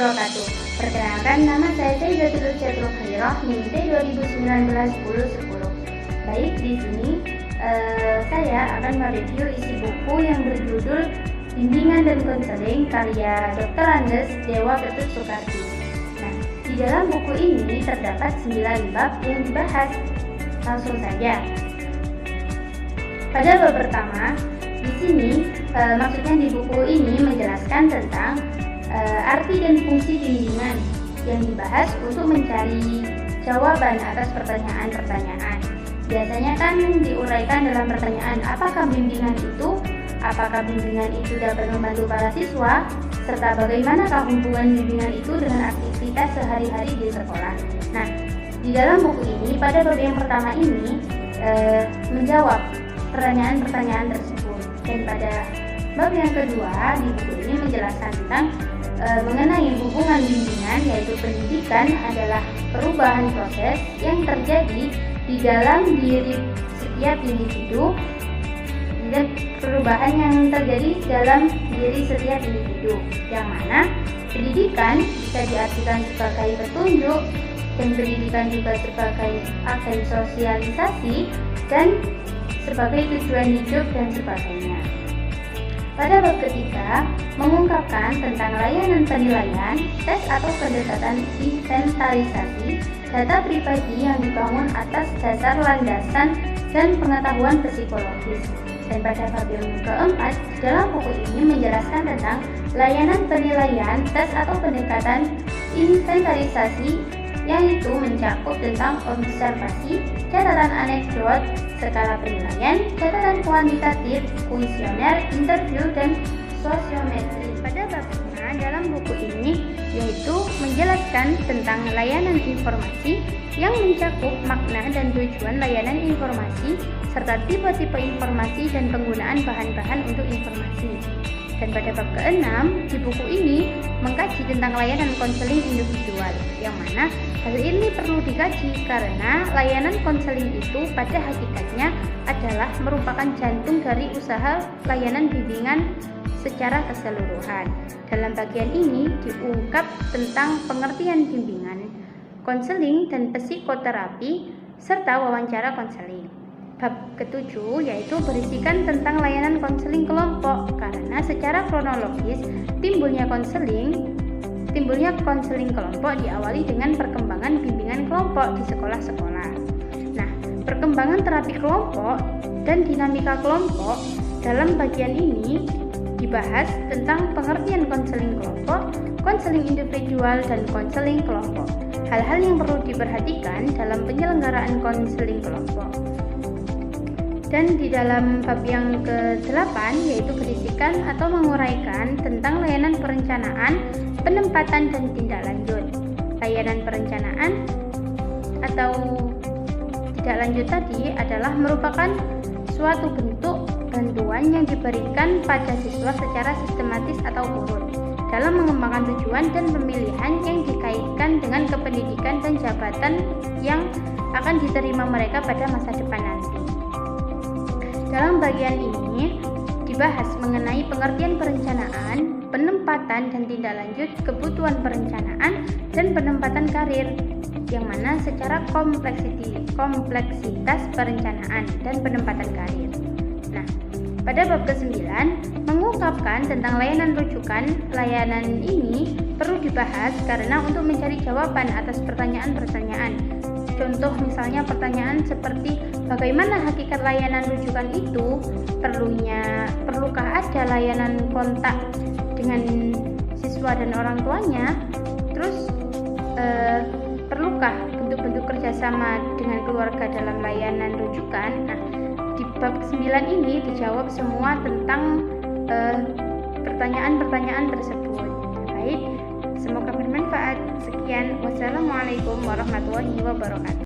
wabarakatuh. Perkenalkan, nama saya Sayyidatul Chatrul Khairah, NIM 2019-10-10. Baik, di sini saya akan mereview isi buku yang berjudul Bimbingan dan Konseling karya Dr. Andes Dewa Ketut Soekardi. Nah, di dalam buku ini terdapat 9 bab yang dibahas. Langsung saja. Pada bab pertama, di sini maksudnya di buku ini menjelaskan tentang arti dan fungsi bimbingan yang dibahas untuk mencari jawaban atas pertanyaan-pertanyaan. Biasanya kan diuraikan dalam pertanyaan, apakah bimbingan itu dapat membantu para siswa, serta bagaimanakah hubungan bimbingan itu dengan aktivitas sehari-hari di sekolah. Nah, di dalam buku ini pada bab yang pertama ini menjawab pertanyaan-pertanyaan tersebut, dan pada bab yang kedua di buku ini menjelaskan tentang mengenai hubungan bimbingan, yaitu pendidikan adalah perubahan proses yang terjadi di dalam diri setiap individu, dan perubahan yang terjadi dalam diri setiap individu, yang mana pendidikan bisa diartikan sebagai petunjuk, dan pendidikan juga sebagai agen sosialisasi dan sebagai tujuan hidup dan sebagainya. Pada bab ketiga, mengungkapkan tentang layanan penilaian, tes atau pendekatan inventarisasi data pribadi yang dibangun atas dasar landasan dan pengetahuan psikologis. Dan pada bab yang keempat, dalam buku ini menjelaskan tentang layanan penilaian, tes atau pendekatan inventarisasi, yang itu mencakup tentang observasi, catatan anekdot, skala penilaian, catatan kuantitatif, kuesioner, interview, dan sosiometri. Pada bab 5 dalam buku ini yaitu menjelaskan tentang layanan informasi yang mencakup makna dan tujuan layanan informasi serta tipe-tipe informasi dan penggunaan bahan-bahan untuk informasi. Dan pada bab ke-6 di buku ini mengkaji tentang layanan konseling individual, yang mana hal ini perlu dikaji karena layanan konseling itu pada hakikatnya adalah merupakan jantung dari usaha layanan bimbingan secara keseluruhan. Dalam bagian ini diungkap tentang pengertian bimbingan, konseling dan psikoterapi serta wawancara konseling. Bab ke-7 yaitu berisikan tentang layanan konseling kelompok, karena secara kronologis timbulnya konseling kelompok diawali dengan perkembangan bimbingan kelompok di sekolah-sekolah. Nah, perkembangan terapi kelompok dan dinamika kelompok dalam bagian ini dibahas tentang pengertian konseling kelompok, konseling individual, dan konseling kelompok. Hal-hal yang perlu diperhatikan dalam penyelenggaraan konseling kelompok. Dan di dalam bab yang ke-8 yaitu berisikan atau menguraikan tentang layanan perencanaan, penempatan, dan tindak lanjut. Layanan perencanaan atau tindak lanjut tadi adalah merupakan suatu bentuk bantuan yang diberikan pada siswa secara sistematis atau urut dalam mengembangkan tujuan dan pemilihan yang dikaitkan dengan kependidikan dan jabatan yang akan diterima mereka pada masa depan nanti. Dalam bagian ini dibahas mengenai pengertian perencanaan, penempatan, dan tindak lanjut kebutuhan perencanaan dan penempatan karir, yang mana secara kompleksitas perencanaan dan penempatan karir. Nah, pada bab ke-9 mengungkapkan tentang layanan rujukan. Layanan ini perlu dibahas karena untuk mencari jawaban atas pertanyaan-pertanyaan. Contoh misalnya pertanyaan seperti bagaimana hakikat layanan rujukan itu, perlukah ada layanan kontak dengan siswa dan orang tuanya, terus perlukah bentuk-bentuk kerjasama dengan keluarga dalam layanan rujukan. Nah, di bab 9 ini dijawab semua tentang pertanyaan-pertanyaan tersebut. Baik, semoga bermanfaat. Sekian, wassalamualaikum warahmatullahi wabarakatuh.